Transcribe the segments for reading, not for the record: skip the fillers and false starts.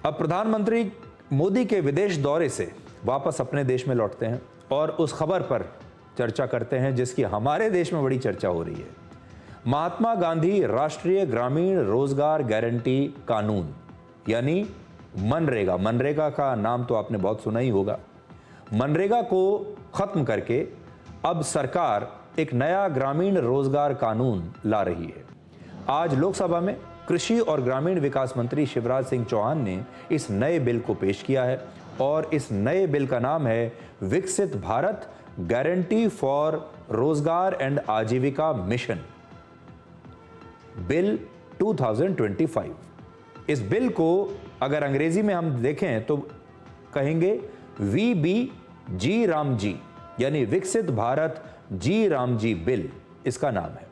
अब प्रधानमंत्री मोदी के विदेश दौरे से वापस अपने देश में लौटते हैं और उस खबर पर चर्चा करते हैं जिसकी हमारे देश में बड़ी चर्चा हो रही है। महात्मा गांधी राष्ट्रीय ग्रामीण रोजगार गारंटी कानून यानी मनरेगा। मनरेगा का नाम तो आपने बहुत सुना ही होगा। मनरेगा को खत्म करके अब सरकार एक नया ग्रामीण रोजगार कानून ला रही है। आज लोकसभा में कृषि और ग्रामीण विकास मंत्री शिवराज सिंह चौहान ने इस नए बिल को पेश किया है और इस नए बिल का नाम है विकसित भारत गारंटी फॉर रोजगार एंड आजीविका मिशन बिल 2025। इस बिल को अगर अंग्रेजी में हम देखें तो कहेंगे VBG राम जी, यानी विकसित भारत जी राम जी बिल इसका नाम है।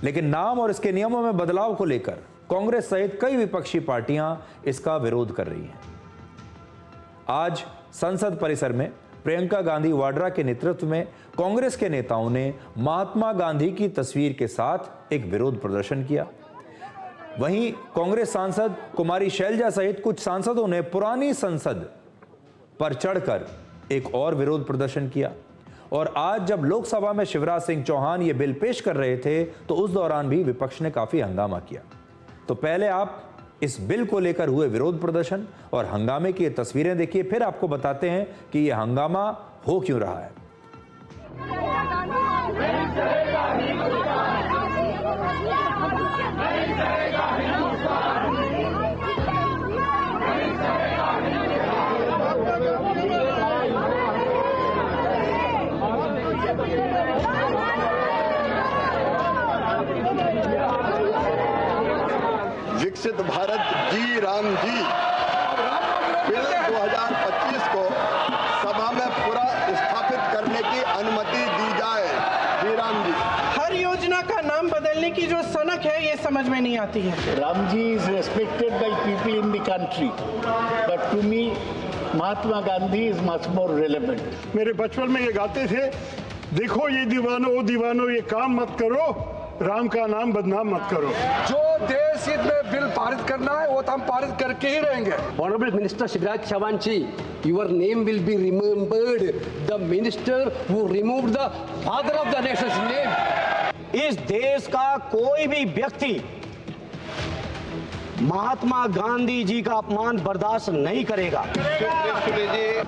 लेकिन नाम और इसके नियमों में बदलाव को लेकर कांग्रेस सहित कई विपक्षी पार्टियां इसका विरोध कर रही हैं। आज संसद परिसर में प्रियंका गांधी वाड्रा के नेतृत्व में कांग्रेस के नेताओं ने महात्मा गांधी की तस्वीर के साथ एक विरोध प्रदर्शन किया। वहीं कांग्रेस सांसद कुमारी शैलजा सहित कुछ सांसदों ने पुरानी संसद पर चढ़कर एक और विरोध प्रदर्शन किया। और आज जब लोकसभा में शिवराज सिंह चौहान ये बिल पेश कर रहे थे तो उस दौरान भी विपक्ष ने काफी हंगामा किया। तो पहले आप इस बिल को लेकर हुए विरोध प्रदर्शन और हंगामे की ये तस्वीरें देखिए, फिर आपको बताते हैं कि यह हंगामा हो क्यों रहा है। विकसित भारत जी राम जी बिल 2025 को सभा में पूरा स्थापित करने की अनुमति दी जाए। जी राम जी। हर योजना का नाम बदलने की जो सनक है ये समझ में नहीं आती है। Ram ji is respected by people in the country, but to me Mahatma Gandhi is much more relevant. मेरे बचपन में ये गाते थे, देखो ये दीवानो ओ दीवानो ये काम मत करो, राम का नाम बदनाम मत करो। जो देश हित में बिल पारित करना है वो तो हम पारित करके ही रहेंगे। Honorable Minister Shivraj Chauhan ji, your name will be remembered. The minister who removed the father of the nation's name. इस देश का कोई भी व्यक्ति महात्मा गांधी जी का अपमान बर्दाश्त नहीं करेगा।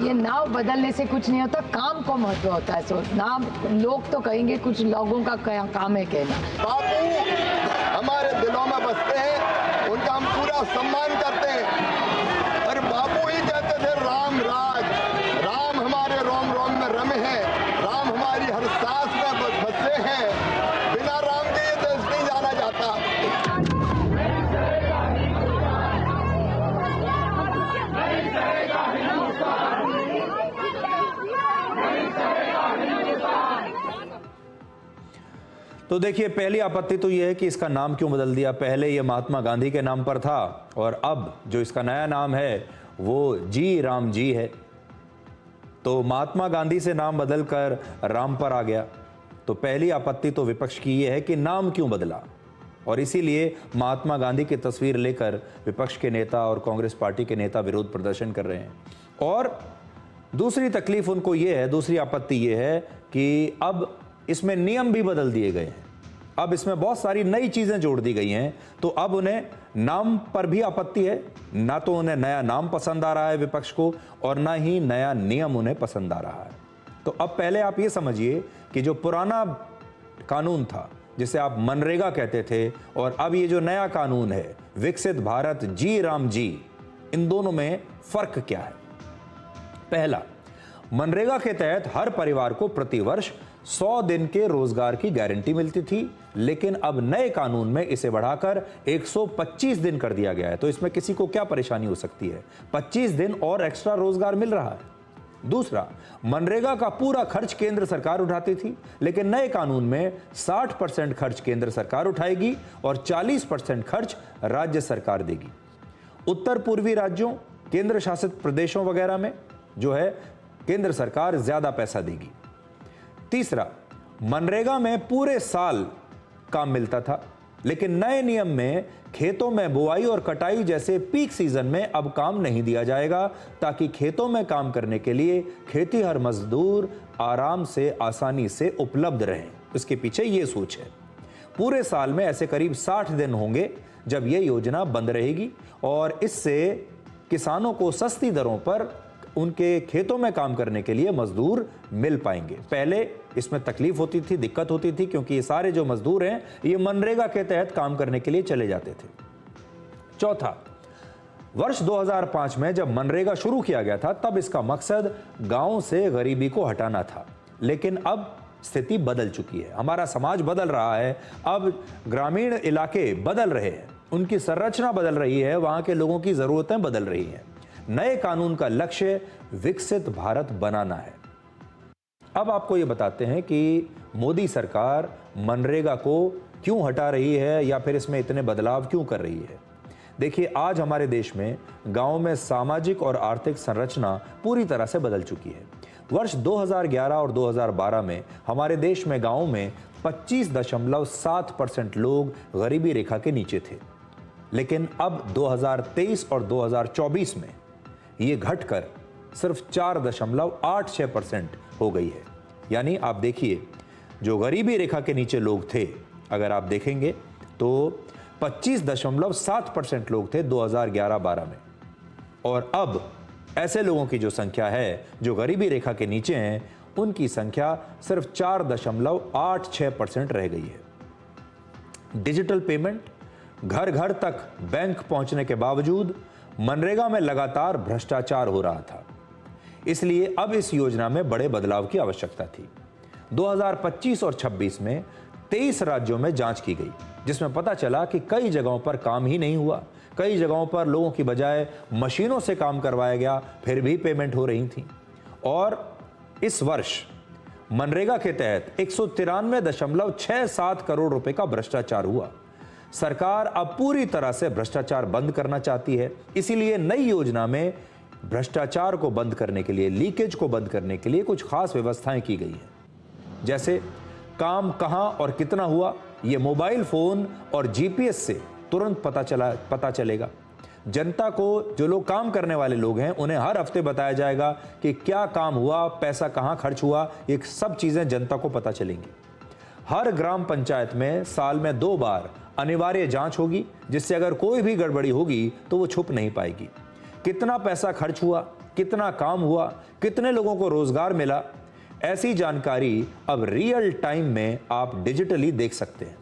ये नाम बदलने से कुछ नहीं होता, काम को महत्व होता है। सो नाम लोग तो कहेंगे, कुछ लोगों का काम है कहना। बापू हमारे दिलों में बसते हैं, उनका हम पूरा सम्मान करते हैं। और बापू ही कहते थे राम राज, राम हमारे रोम रोम में रमे हैं, राम हमारी हर सांस में बसे हैं। बिना राम के ये देश नहीं जाना जाता। तो देखिए, पहली आपत्ति तो यह है कि इसका नाम क्यों बदल दिया। पहले यह महात्मा गांधी के नाम पर था और अब जो इसका नया नाम है वो जी राम जी है। तो महात्मा गांधी से नाम बदलकर राम पर आ गया। तो पहली आपत्ति तो विपक्ष की यह है कि नाम क्यों बदला, और इसीलिए महात्मा गांधी की तस्वीर लेकर विपक्ष के नेता और कांग्रेस पार्टी के नेता विरोध प्रदर्शन कर रहे हैं। और दूसरी तकलीफ उनको यह है, दूसरी आपत्ति यह है कि अब इसमें नियम भी बदल दिए गए हैं। अब इसमें बहुत सारी नई चीजें जोड़ दी गई हैं। तो अब उन्हें नाम पर भी आपत्ति है। ना तो उन्हें नया नाम पसंद आ रहा है विपक्ष को, और ना ही नया नियम उन्हें पसंद आ रहा है। तो अब पहले आप ये समझिए कि जो पुराना कानून था जिसे आप मनरेगा कहते थे, और अब ये जो नया कानून है विकसित भारत जी राम जी, इन दोनों में फर्क क्या है। पहला, मनरेगा के तहत हर परिवार को प्रतिवर्ष 100 दिन के रोजगार की गारंटी मिलती थी, लेकिन अब नए कानून में इसे बढ़ाकर 125 दिन कर दिया गया है। तो इसमें किसी को क्या परेशानी हो सकती है, 25 दिन और एक्स्ट्रा रोजगार मिल रहा है। दूसरा, मनरेगा का पूरा खर्च केंद्र सरकार उठाती थी, लेकिन नए कानून में 60% खर्च केंद्र सरकार उठाएगी और 40% खर्च राज्य सरकार देगी। उत्तर पूर्वी राज्यों, केंद्र शासित प्रदेशों वगैरह में जो है केंद्र सरकार ज्यादा पैसा देगी। तीसरा, मनरेगा में पूरे साल काम मिलता था, लेकिन नए नियम में खेतों में बुआई और कटाई जैसे पीक सीजन में अब काम नहीं दिया जाएगा, ताकि खेतों में काम करने के लिए खेतीहर मजदूर आराम से आसानी से उपलब्ध रहें। इसके पीछे ये सोच है। पूरे साल में ऐसे करीब 60 दिन होंगे जब यह योजना बंद रहेगी और इससे किसानों को सस्ती दरों पर उनके खेतों में काम करने के लिए मजदूर मिल पाएंगे। पहले इसमें तकलीफ होती थी, दिक्कत होती थी, क्योंकि ये सारे जो मजदूर हैं ये मनरेगा के तहत काम करने के लिए चले जाते थे। चौथा, वर्ष 2005 में जब मनरेगा शुरू किया गया था तब इसका मकसद गांव से गरीबी को हटाना था, लेकिन अब स्थिति बदल चुकी है। हमारा समाज बदल रहा है, अब ग्रामीण इलाके बदल रहे हैं, उनकी संरचना बदल रही है, वहां के लोगों की जरूरतें बदल रही हैं। नए कानून का लक्ष्य विकसित भारत बनाना है। अब आपको ये बताते हैं कि मोदी सरकार मनरेगा को क्यों हटा रही है या फिर इसमें इतने बदलाव क्यों कर रही है। देखिए, आज हमारे देश में गांव में सामाजिक और आर्थिक संरचना पूरी तरह से बदल चुकी है। वर्ष 2011 और 2012 में हमारे देश में गांवों में 25.7% लोग गरीबी रेखा के नीचे थे, लेकिन अब 2023 और 2024 में ये घटकर सिर्फ 4.86% हो गई है। यानी आप देखिए, जो गरीबी रेखा के नीचे लोग थे, अगर आप देखेंगे तो 25.7% लोग थे 2011-12 में, और अब ऐसे लोगों की जो संख्या है जो गरीबी रेखा के नीचे हैं, उनकी संख्या सिर्फ 4.86% रह गई है। डिजिटल पेमेंट, घर घर तक बैंक पहुंचने के बावजूद मनरेगा में लगातार भ्रष्टाचार हो रहा था, इसलिए अब इस योजना में बड़े बदलाव की आवश्यकता थी। 2025 और 26 में 23 राज्यों में जांच की गई, जिसमें पता चला कि कई जगहों पर काम ही नहीं हुआ, कई जगहों पर लोगों की बजाय मशीनों से काम करवाया गया, फिर भी पेमेंट हो रही थी। और इस वर्ष मनरेगा के तहत 193.67 करोड़ रुपए का भ्रष्टाचार हुआ। सरकार अब पूरी तरह से भ्रष्टाचार बंद करना चाहती है, इसीलिए नई योजना में भ्रष्टाचार को बंद करने के लिए, लीकेज को बंद करने के लिए कुछ खास व्यवस्थाएं की गई हैं। जैसे काम कहां और कितना हुआ, यह मोबाइल फोन और जीपीएस से तुरंत पता चलेगा। जनता को, जो लोग काम करने वाले लोग हैं, उन्हें हर हफ्ते बताया जाएगा कि क्या काम हुआ, पैसा कहां खर्च हुआ, ये सब चीजें जनता को पता चलेंगी। हर ग्राम पंचायत में साल में 2 बार अनिवार्य जांच होगी, जिससे अगर कोई भी गड़बड़ी होगी तो वो छुप नहीं पाएगी। कितना पैसा खर्च हुआ, कितना काम हुआ, कितने लोगों को रोजगार मिला, ऐसी जानकारी अब रियल टाइम में आप डिजिटली देख सकते हैं।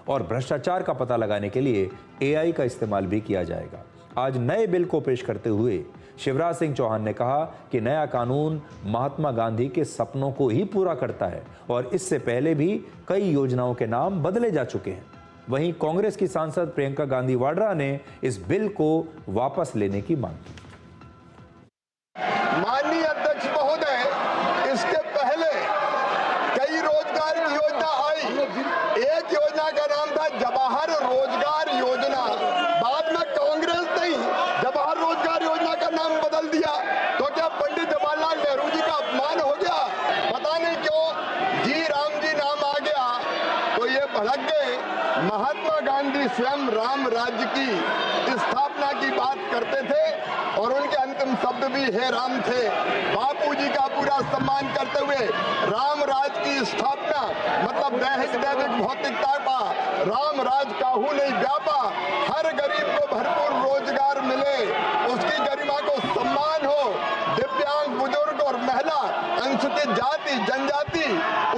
और भ्रष्टाचार का पता लगाने के लिए एआई का इस्तेमाल भी किया जाएगा। आज नए बिल को पेश करते हुए शिवराज सिंह चौहान ने कहा कि नया कानून महात्मा गांधी के सपनों को ही पूरा करता है और इससे पहले भी कई योजनाओं के नाम बदले जा चुके हैं। वहीं कांग्रेस की सांसद प्रियंका गांधी वाड्रा ने इस बिल को वापस लेने की मांग की। माननीय अध्यक्ष महोदय, इसके पहले कई रोजगार की योजना आई। एक योजना का नाम था जवाहर रोजगार योजना, बाद में कांग्रेस ने जवाहर रोजगार योजना का नाम बदल दिया। तो क्या पंडित जवाहरलाल नेहरू जी का अपमान हो गया? पता नहीं क्यों जी राम जी नाम आ गया तो ये भड़क गए। महात्मा गांधी स्वयं राम राज्य की स्थापना की बात करते थे और उनके अंतिम शब्द भी हे राम थे। बापू जी का पूरा सम्मान करते हुए राम राज की स्थापना, मतलब दैहिक दैविक भौतिकता का राम राज काहू नहीं व्यापा, हर गरीब को भरपूर रोजगार मिले, उसकी गरिमा को सम्मान हो, दिव्यांग, बुजुर्ग और महिला, अनुसूचित जाति जनजाति,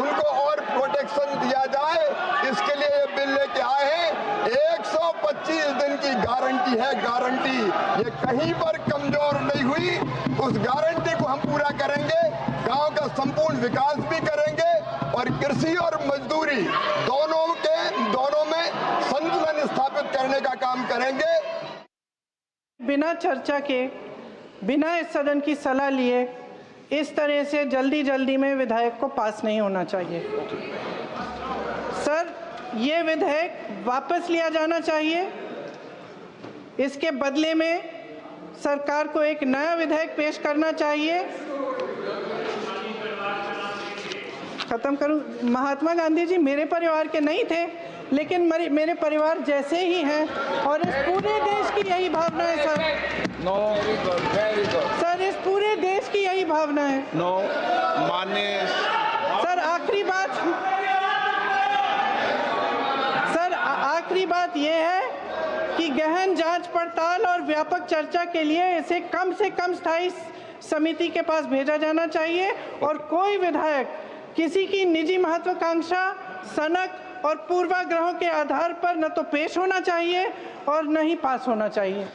उनको और प्रोटेक्शन दिया जाए, इसके लिए ये बिल लेके आए हैं। 125 दिन की गारंटी है, गारंटी, ये कहीं पर कमजोर नहीं हुई। उस गारंटी को हम पूरा करेंगे, गांव का संपूर्ण विकास भी करेंगे और कृषि और मजदूरी दोनों में संतुलन स्थापित करने का काम करेंगे। बिना चर्चा के, बिना इस सदन की सलाह लिए इस तरह से जल्दी में विधेयक को पास नहीं होना चाहिए। सर, ये विधेयक वापस लिया जाना चाहिए। इसके बदले में सरकार को एक नया विधेयक पेश करना चाहिए। खत्म करूं। महात्मा गांधी जी मेरे परिवार के नहीं थे, लेकिन मेरे परिवार जैसे ही हैं और इस पूरे देश की यही भावना है sir. No, very good sir, इस पूरे देश की यही भावना है। नो, माननीय सर, आखिरी बात यह है कि गहन जांच पड़ताल और व्यापक चर्चा के लिए इसे कम से कम स्थायी समिति के पास भेजा जाना चाहिए और कोई विधायक किसी की निजी महत्वाकांक्षा, सनक और पूर्वाग्रहों के आधार पर न तो पेश होना चाहिए और न ही पास होना चाहिए।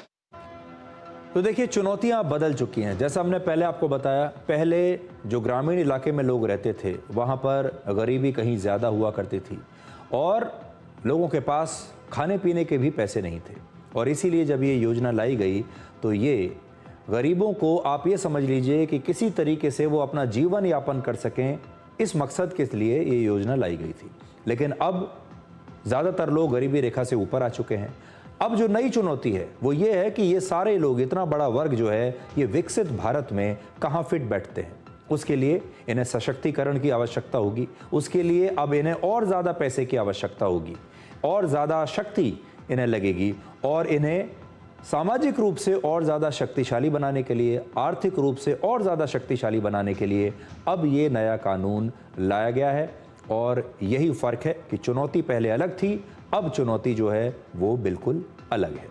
तो देखिए, चुनौतियां बदल चुकी हैं। जैसा हमने पहले आपको बताया, पहले जो ग्रामीण इलाके में लोग रहते थे वहां पर गरीबी कहीं ज़्यादा हुआ करती थी और लोगों के पास खाने पीने के भी पैसे नहीं थे। और इसीलिए जब ये योजना लाई गई तो ये गरीबों को, आप ये समझ लीजिए कि किसी तरीके से वो अपना जीवन यापन कर सकें, इस मकसद के लिए ये योजना लाई गई थी। लेकिन अब ज़्यादातर लोग गरीबी रेखा से ऊपर आ चुके हैं। अब जो नई चुनौती है वो ये है कि ये सारे लोग, इतना बड़ा वर्ग जो है, ये विकसित भारत में कहाँ फिट बैठते हैं। उसके लिए इन्हें सशक्तिकरण की आवश्यकता होगी। उसके लिए अब इन्हें और ज़्यादा पैसे की आवश्यकता होगी और ज़्यादा शक्ति इन्हें लगेगी और इन्हें सामाजिक रूप से और ज़्यादा शक्तिशाली बनाने के लिए, आर्थिक रूप से और ज़्यादा शक्तिशाली बनाने के लिए अब ये नया कानून लाया गया है। और यही फ़र्क है कि चुनौती पहले अलग थी, अब चुनौती जो है वो बिल्कुल अलग है।